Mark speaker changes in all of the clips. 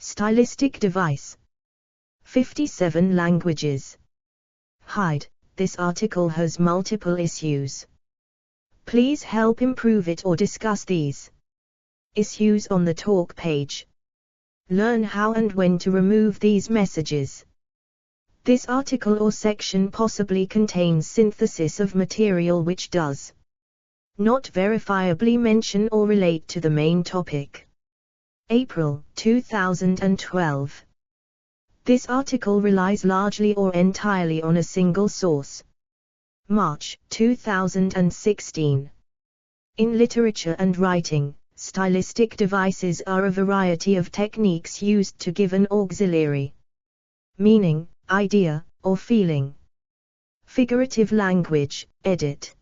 Speaker 1: Stylistic device. 57 languages. Hide. This article has multiple issues. Please help improve it or discuss these issues on the talk page. Learn how and when to remove these messages. This article or section possibly contains synthesis of material which does not verifiably mention or relate to the main topic. April 2012. This article relies largely or entirely on a single source. March 2016. In literature and writing, stylistic devices are a variety of techniques used to give an auxiliary meaning, idea, or feeling. Figurative language, edit.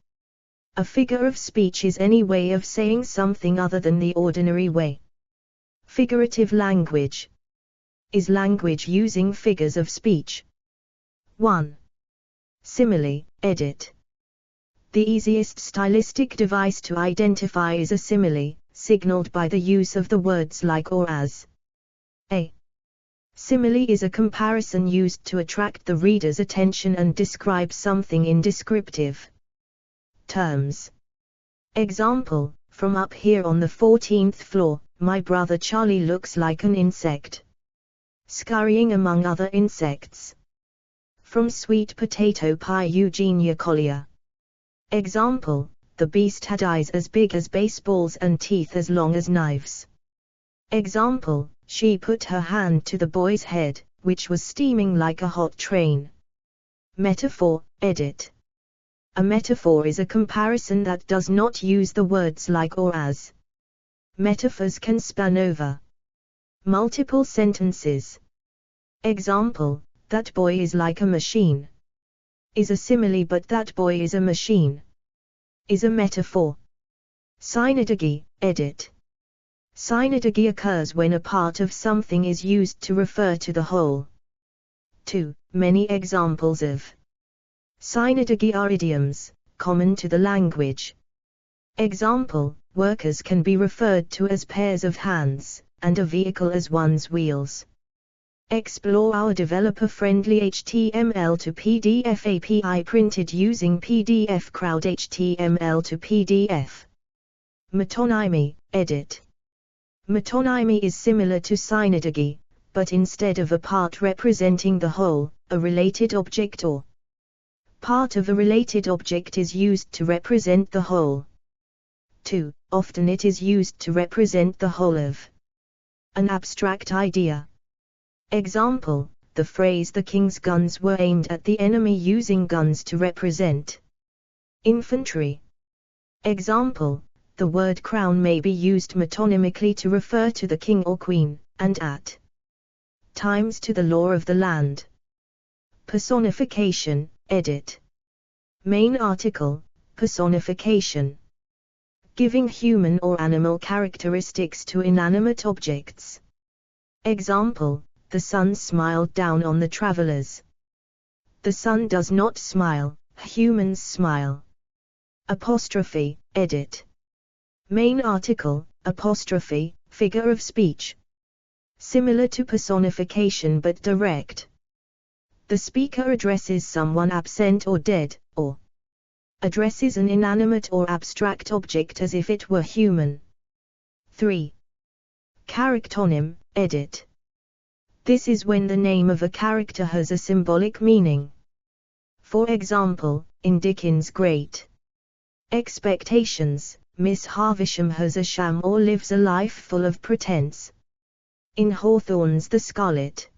Speaker 1: A figure of speech is any way of saying something other than the ordinary way. Figurative language is language using figures of speech. 1. Simile, edit. The easiest stylistic device to identify is a simile, signaled by the use of the words like or as. A simile is a comparison used to attract the reader's attention and describe something in descriptive terms. Example, from up here on the 14th floor, my brother Charlie looks like an insect scurrying among other insects. From Sweet Potato Pie, Eugenia Collier. Example, the beast had eyes as big as baseballs and teeth as long as knives. Example, she put her hand to the boy's head, which was steaming like a hot train. Metaphor, edit. A metaphor is a comparison that does not use the words like or as. Metaphors can span over multiple sentences. Example, that boy is like a machine. Is a simile, but that boy is a machine. Is a metaphor. Synodogy, edit. Synodogy occurs when a part of something is used to refer to the whole. 2. Many examples of synodogy are idioms, common to the language. Example, workers can be referred to as pairs of hands, and a vehicle as one's wheels. Explore our developer-friendly HTML to PDF API printed using PDF Crowd HTML to PDF. Metonymy, edit. Metonymy is similar to synodogy, but instead of a part representing the whole, a related object or part of a related object is used to represent the whole. 2. Often it is used to represent the whole of an abstract idea. Example, the phrase "the king's guns were aimed at the enemy" using guns to represent infantry. Example, the word crown may be used metonymically to refer to the king or queen, and at times to the law of the land. Personification, edit. Main article, personification. Giving human or animal characteristics to inanimate objects. Example, the sun smiled down on the travelers. The sun does not smile, humans smile. Apostrophe, edit. Main article, apostrophe, figure of speech. Similar to personification but direct. The speaker addresses someone absent or dead, or addresses an inanimate or abstract object as if it were human. 3. Charactonym, edit. This is when the name of a character has a symbolic meaning. For example, in Dickens' Great Expectations, Miss Havisham has a sham or lives a life full of pretense. In Hawthorne's The Scarlet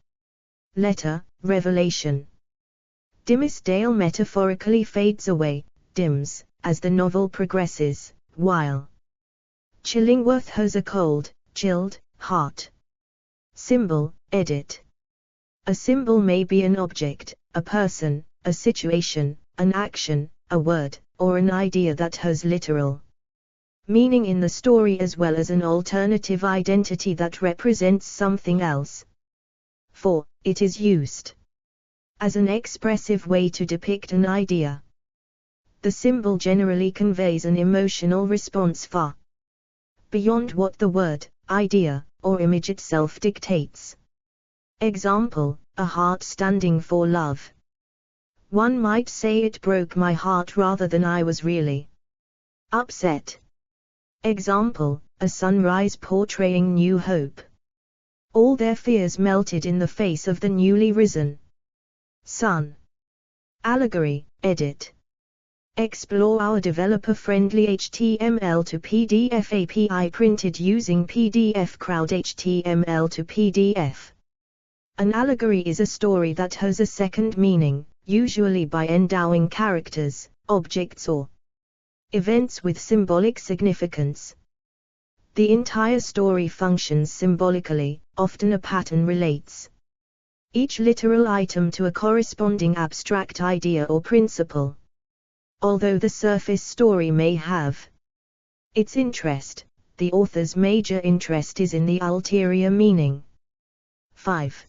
Speaker 1: Letter, Revelation, Dimsdale metaphorically fades away, dims, as the novel progresses, while Chillingworth has a cold, chilled heart. Symbol, edit. A symbol may be an object, a person, a situation, an action, a word, or an idea that has literal meaning in the story as well as an alternative identity that represents something else. 4. It is used as an expressive way to depict an idea. The symbol generally conveys an emotional response far beyond what the word, idea, or image itself dictates. Example, a heart standing for love. One might say it broke my heart rather than I was really upset. Example, a sunrise portraying new hope. All their fears melted in the face of the newly risen sun. Allegory, edit. Explore our developer-friendly HTML to PDF API printed using PDF Crowd HTML to PDF. An allegory is a story that has a second meaning, usually by endowing characters, objects or events with symbolic significance. The entire story functions symbolically, often a pattern relates each literal item to a corresponding abstract idea or principle. Although the surface story may have its interest, the author's major interest is in the ulterior meaning. 5.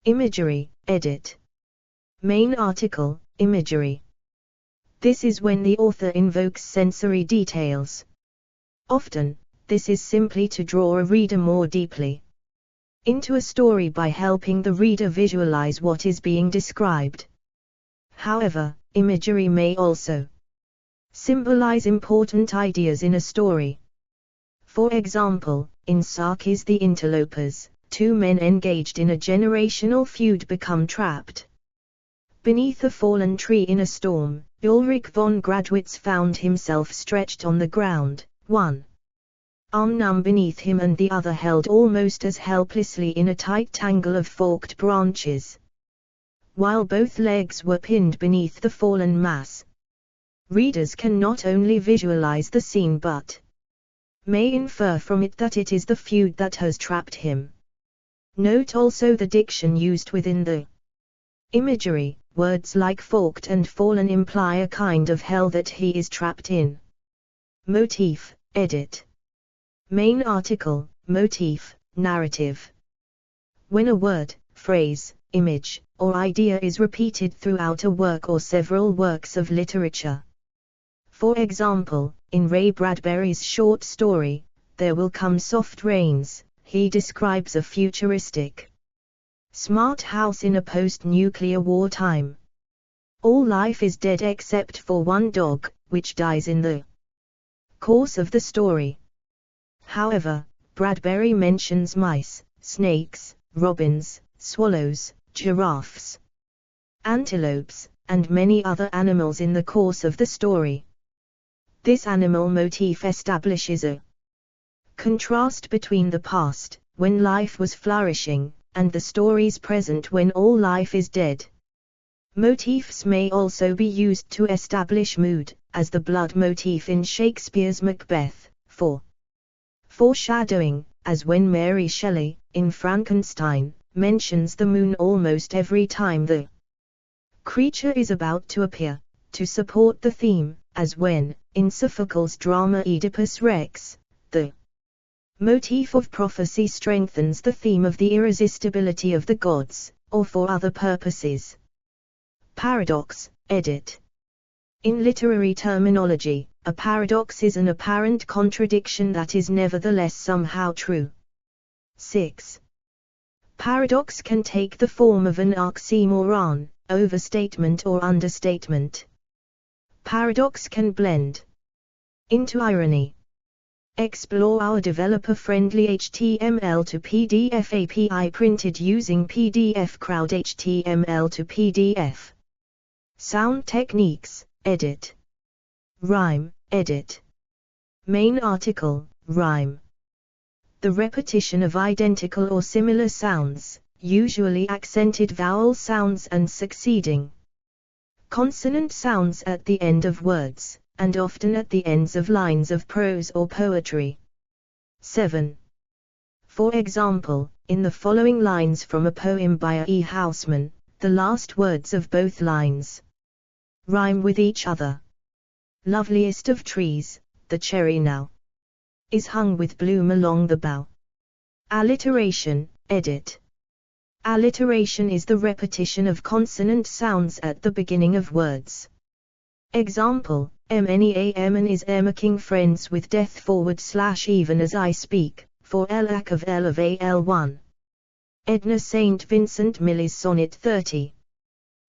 Speaker 1: Imagery, edit. Main article, imagery. This is when the author invokes sensory details. Often, this is simply to draw a reader more deeply into a story by helping the reader visualize what is being described. However, imagery may also symbolize important ideas in a story. For example, in Saki's The Interlopers, two men engaged in a generational feud become trapped beneath a fallen tree in a storm. Ulrich von Gradwitz found himself stretched on the ground, one arm numb beneath him and the other held almost as helplessly in a tight tangle of forked branches, while both legs were pinned beneath the fallen mass. Readers can not only visualize the scene but may infer from it that it is the feud that has trapped him. Note also the diction used within the imagery. Words like forked and fallen imply a kind of hell that he is trapped in. Motif, edit. Main article, motif, narrative. When a word, phrase, image, or idea is repeated throughout a work or several works of literature. For example, in Ray Bradbury's short story, There Will Come Soft Rains, he describes a futuristic smart house in a post-nuclear war time. All life is dead except for one dog, which dies in the course of the story. However, Bradbury mentions mice, snakes, robins, swallows, giraffes, antelopes, and many other animals in the course of the story. This animal motif establishes a contrast between the past, when life was flourishing, and the story's present when all life is dead. Motifs may also be used to establish mood, as the blood motif in Shakespeare's Macbeth, for foreshadowing, as when Mary Shelley, in Frankenstein, mentions the moon almost every time the creature is about to appear, to support the theme, as when, in Sophocles' drama Oedipus Rex, the motif of prophecy strengthens the theme of the irresistibility of the gods, or for other purposes. Paradox, edit. In literary terminology, a paradox is an apparent contradiction that is nevertheless somehow true. 6. Paradox can take the form of an oxymoron, overstatement or understatement. Paradox can blend into irony. Explore our developer-friendly HTML to PDF API printed using PDF Crowd HTML to PDF. Sound techniques, edit. Rhyme, edit. Main article, rhyme. The repetition of identical or similar sounds, usually accented vowel sounds and succeeding consonant sounds at the end of words, and often at the ends of lines of prose or poetry. 7. For example, in the following lines from a poem by E. Housman, the last words of both lines rhyme with each other. Loveliest of trees, the cherry now is hung with bloom along the bough. Alliteration, edit. Alliteration is the repetition of consonant sounds at the beginning of words. Example, MNEAMN is making friends with death / even as I speak, for L-Ac of L of AL1. Edna St. Vincent Milley's Sonnet 30.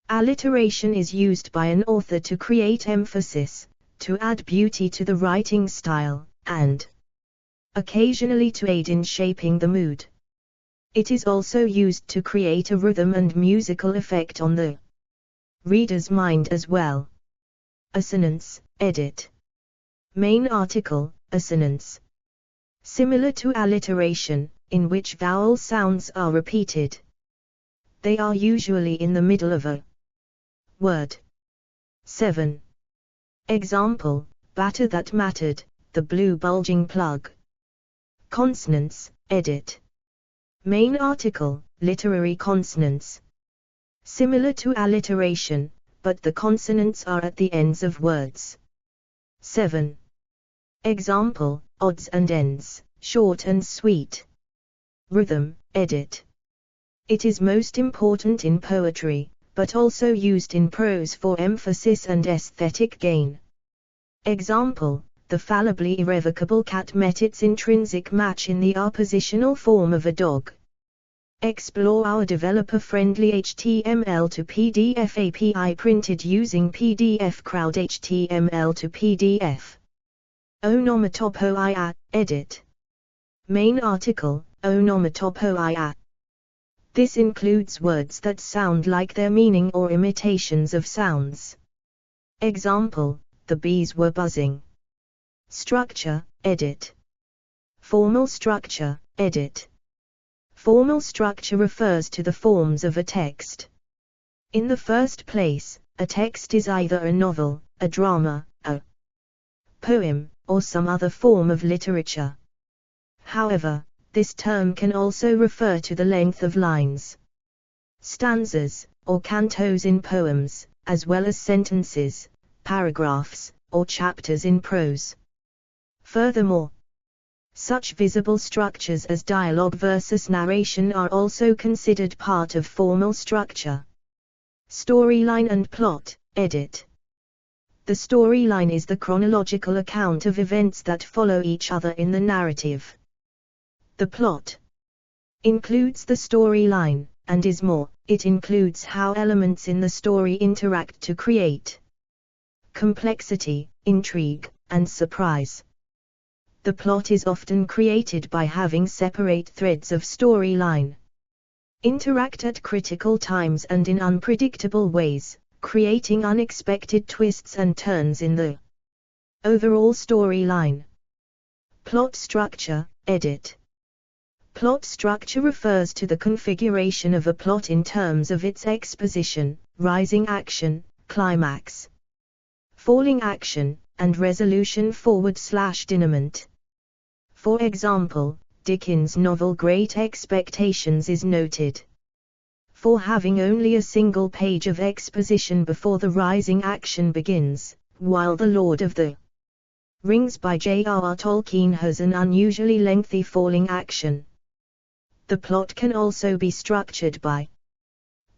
Speaker 1: Alliteration is used by an author to create emphasis, to add beauty to the writing style, and occasionally to aid in shaping the mood. It is also used to create a rhythm and musical effect on the reader's mind as well. Assonance, edit. Main article, assonance. Similar to alliteration, in which vowel sounds are repeated. They are usually in the middle of a word. 7. Example, batter that mattered, the blue bulging plug. Consonants, edit. Main article, literary consonants. Similar to alliteration, but the consonants are at the ends of words. 7. Example, odds and ends, short and sweet. Rhythm, edit. It is most important in poetry, but also used in prose for emphasis and aesthetic gain. Example, the fallibly irrevocable cat met its intrinsic match in the oppositional form of a dog. Explore our developer-friendly HTML to PDF API printed using PDF Crowd HTML to PDF. Onomatopoeia, edit. Main article, onomatopoeia. This includes words that sound like their meaning or imitations of sounds. Example, the bees were buzzing. Structure, edit. Formal structure, edit. Formal structure refers to the forms of a text. In the first place, a text is either a novel, a drama, a poem, or some other form of literature. However, this term can also refer to the length of lines, stanzas, or cantos in poems, as well as sentences, paragraphs, or chapters in prose. Furthermore, such visible structures as dialogue versus narration are also considered part of formal structure. Storyline and plot, edit. The storyline is the chronological account of events that follow each other in the narrative. The plot includes the storyline, and is more, it includes how elements in the story interact to create complexity, intrigue, and surprise. The plot is often created by having separate threads of storyline interact at critical times and in unpredictable ways, creating unexpected twists and turns in the overall storyline. Plot structure, edit. Plot structure refers to the configuration of a plot in terms of its exposition, rising action, climax, falling action, and resolution /denouement. For example, Dickens' novel Great Expectations is noted for having only a single page of exposition before the rising action begins, while The Lord of the Rings by J.R.R. Tolkien has an unusually lengthy falling action. The plot can also be structured by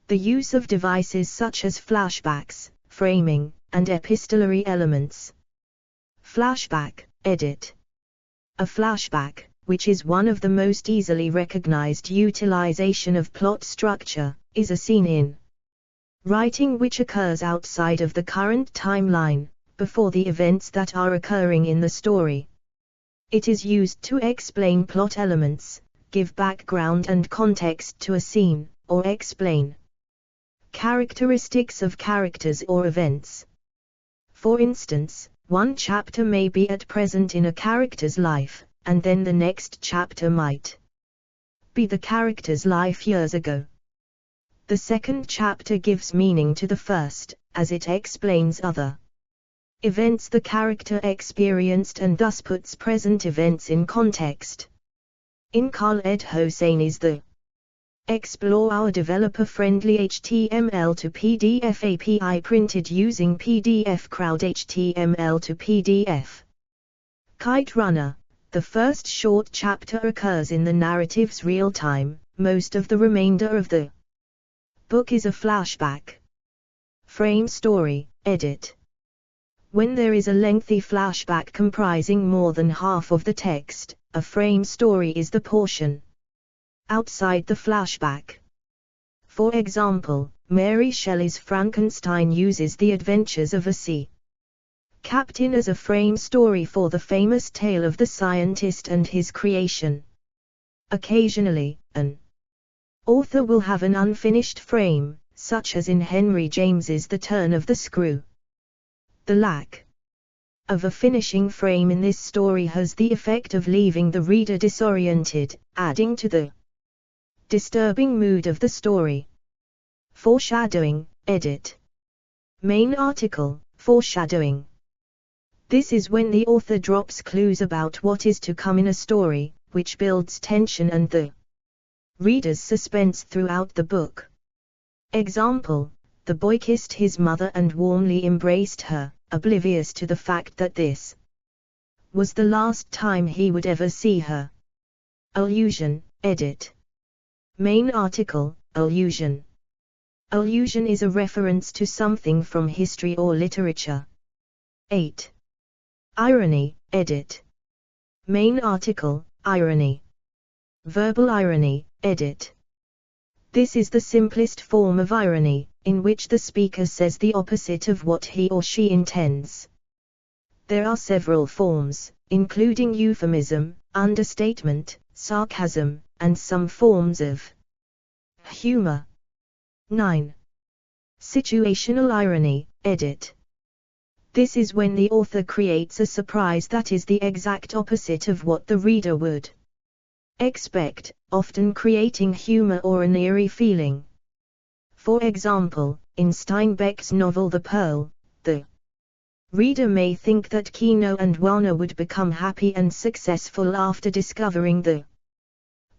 Speaker 1: the use of devices such as flashbacks, framing, and epistolary elements. Flashback, edit. A flashback, which is one of the most easily recognized utilization of plot structure, is a scene in writing which occurs outside of the current timeline, before the events that are occurring in the story. It is used to explain plot elements, give background and context to a scene, or explain characteristics of characters or events. For instance, one chapter may be at present in a character's life, and then the next chapter might be the character's life years ago. The second chapter gives meaning to the first, as it explains other events the character experienced and thus puts present events in context. In Khaled Hosseini's The Explore Our Developer-Friendly HTML to PDF API printed using PDF Crowd HTML to PDF. Kite Runner, the first short chapter occurs in the narrative's real time, most of the remainder of the book is a flashback. Frame story, edit. When there is a lengthy flashback comprising more than half of the text, A frame story is the portion outside the flashback. For example, Mary Shelley's Frankenstein uses the adventures of a sea captain as a frame story for the famous tale of the scientist and his creation. Occasionally, an author will have an unfinished frame, such as in Henry James's The Turn of the Screw. The lack of a finishing frame in this story has the effect of leaving the reader disoriented, adding to the disturbing mood of the story. Foreshadowing, edit. Main article, foreshadowing. This is when the author drops clues about what is to come in a story, which builds tension and the reader's suspense throughout the book. Example: the boy kissed his mother and warmly embraced her, oblivious to the fact that this was the last time he would ever see her. Allusion, edit. Main article, allusion. Allusion is a reference to something from history or literature. 8. Irony, edit. Main article, irony. Verbal irony, edit. This is the simplest form of irony, in which the speaker says the opposite of what he or she intends. There are several forms, including euphemism, understatement, sarcasm, and some forms of humor. 9. Situational irony, edit. This is when the author creates a surprise that is the exact opposite of what the reader would expect, often creating humor or an eerie feeling. For example, in Steinbeck's novel The Pearl, the reader may think that Kino and Wana would become happy and successful after discovering the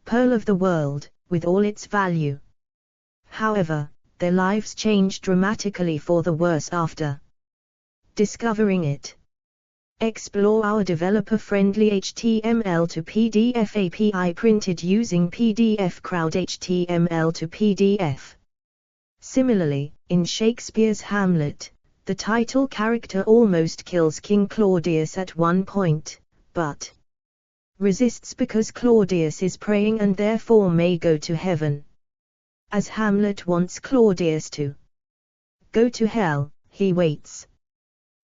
Speaker 1: pearl of the world, with all its value. However, their lives change dramatically for the worse after discovering it. Explore our developer-friendly HTML to PDF API printed using PDF Crowd HTML to PDF. Similarly, in Shakespeare's Hamlet, the title character almost kills King Claudius at one point, but resists because Claudius is praying and therefore may go to heaven. As Hamlet wants Claudius to go to hell, he waits.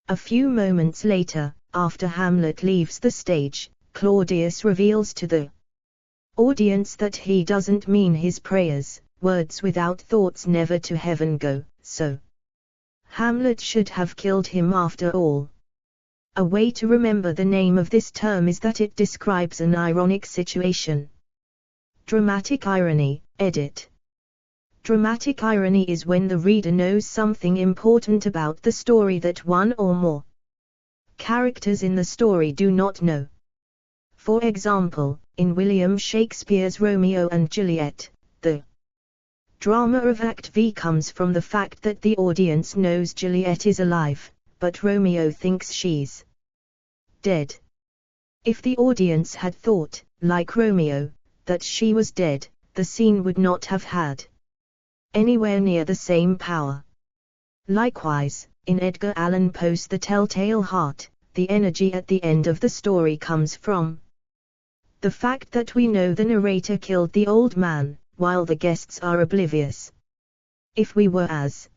Speaker 1: A few moments later, after Hamlet leaves the stage, Claudius reveals to the audience that he doesn't mean his prayers, words without thoughts never to heaven go, so Hamlet should have killed him after all. A way to remember the name of this term is that it describes an ironic situation. Dramatic irony, edit. Dramatic irony is when the reader knows something important about the story that one or more characters in the story do not know. For example, in William Shakespeare's Romeo and Juliet, the drama of Act V comes from the fact that the audience knows Juliet is alive, but Romeo thinks she's dead. If the audience had thought, like Romeo, that she was dead, the scene would not have had anywhere near the same power. Likewise, in Edgar Allan Poe's The Telltale Heart, the energy at the end of the story comes from the fact that we know the narrator killed the old man, while the guests are oblivious. If we were as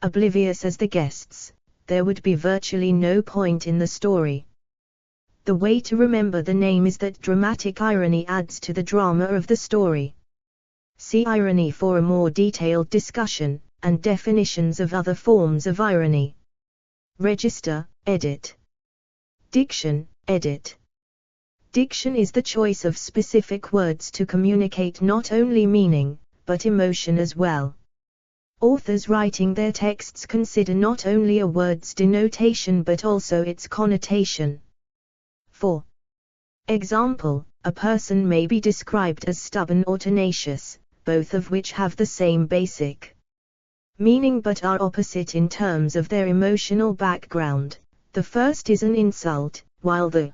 Speaker 1: oblivious as the guests, there would be virtually no point in the story. The way to remember the name is that dramatic irony adds to the drama of the story. See irony for a more detailed discussion, and definitions of other forms of irony. Register, edit. Diction, edit. Diction is the choice of specific words to communicate not only meaning, but emotion as well. Authors writing their texts consider not only a word's denotation but also its connotation. For example, a person may be described as stubborn or tenacious, both of which have the same basic meaning but are opposite in terms of their emotional background. The first is an insult, while the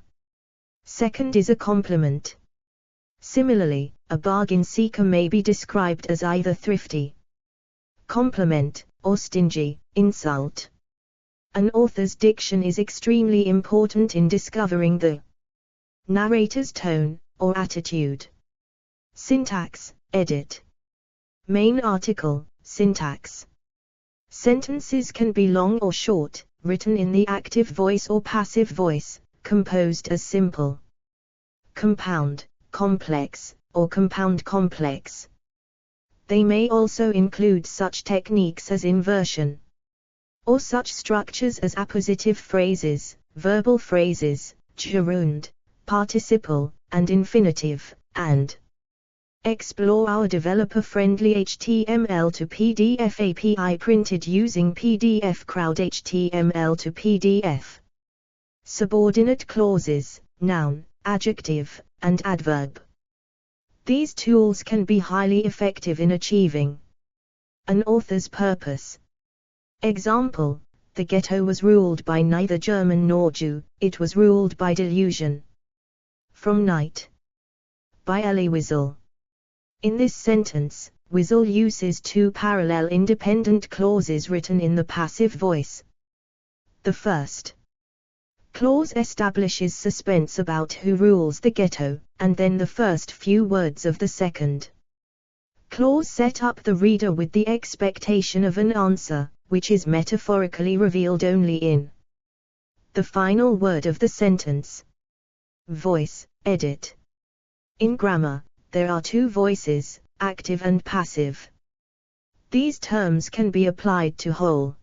Speaker 1: second is a compliment. Similarly, a bargain seeker may be described as either thrifty, compliment, or stingy, insult. An author's diction is extremely important in discovering the narrator's tone, or attitude. Syntax, edit. Main article, syntax. Sentences can be long or short, written in the active voice or passive voice, composed as simple, compound, complex, or compound complex. They may also include such techniques as inversion, or such structures as appositive phrases, verbal phrases, gerund, participle, and infinitive, and explore our developer-friendly HTML to PDF API printed using PDF Crowd HTML to PDF. Subordinate clauses, noun, adjective, and adverb. These tools can be highly effective in achieving an author's purpose. Example: the ghetto was ruled by neither German nor Jew, it was ruled by delusion. From Night, by Elie Wiesel. In this sentence, Wiesel uses two parallel independent clauses written in the passive voice. The first clause establishes suspense about who rules the ghetto, and then the first few words of the second clause set up the reader with the expectation of an answer, which is metaphorically revealed only in the final word of the sentence. Voice, edit. In grammar, there are two voices, active and passive. These terms can be applied to whole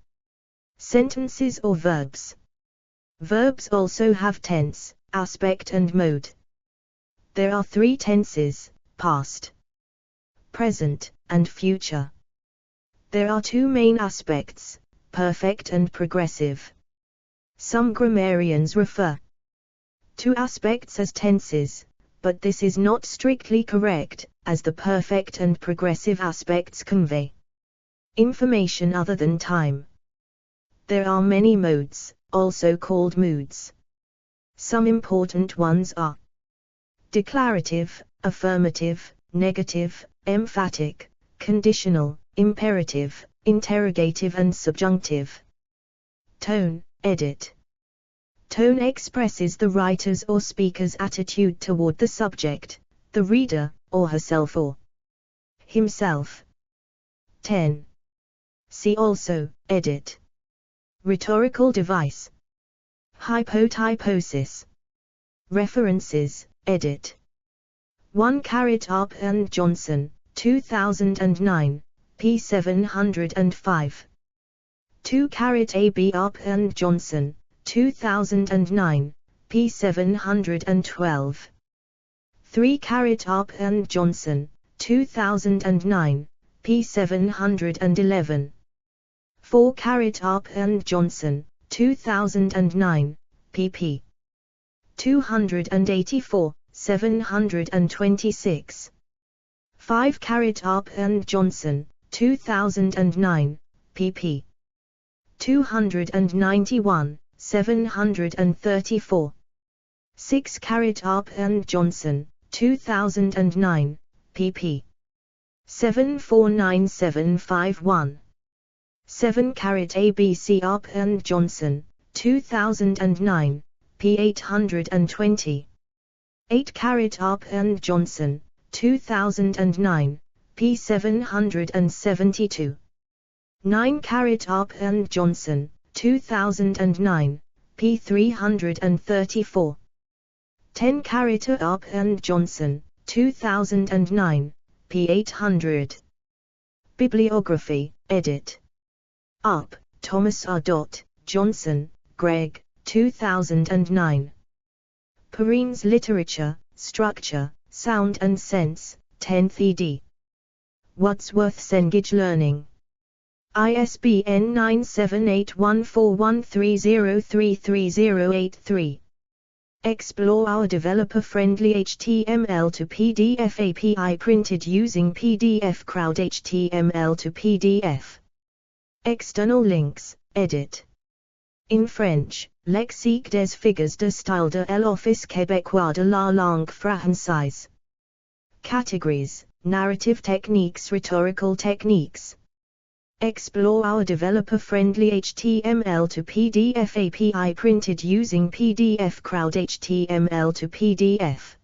Speaker 1: sentences or verbs. Verbs also have tense, aspect and mode. There are three tenses: past, present, and future. There are two main aspects, perfect and progressive. Some grammarians refer to aspects as tenses, but this is not strictly correct, as the perfect and progressive aspects convey information other than time. There are many modes, also called moods. Some important ones are declarative, affirmative, negative, emphatic, conditional, imperative, interrogative and subjunctive. Tone, edit. Tone expresses the writer's or speaker's attitude toward the subject, the reader, or herself or himself. 10. See also, edit. Rhetorical device. Hypotyposis. References, edit. 1 Arp and Johnson, 2009, p. 705. 2 AB Arp and Johnson, 2009, p. 712. 3 Arp and Johnson, 2009, p. 711. 4 Arp and Johnson, 2009, pp. 284, 726. 5 Arp and Johnson, 2009, pp. 291, 734. 6 Arp and Johnson, 2009, pp. 749751. 7 ABC Arp and Johnson, 2009, p. 820. 8 Arp and Johnson, 2009, p. 772. 9 Arp and Johnson, 2009, p. 334. 10 Arp and Johnson, 2009, p. 800. Bibliography, edit. Arp, Thomas R. Johnson, Greg, 2009. Perrine's Literature, Structure, Sound and Sense, 10th ed. Wadsworth Cengage Learning. ISBN 9781413033083. Explore our developer-friendly HTML to PDF API printed using PDF Crowd HTML to PDF. External links, edit. In French, Lexique des figures de style de l'Office québécois de la langue française. Categories: narrative techniques, rhetorical techniques. Explore our developer-friendly HTML to PDF API printed using PDF Crowd HTML to PDF.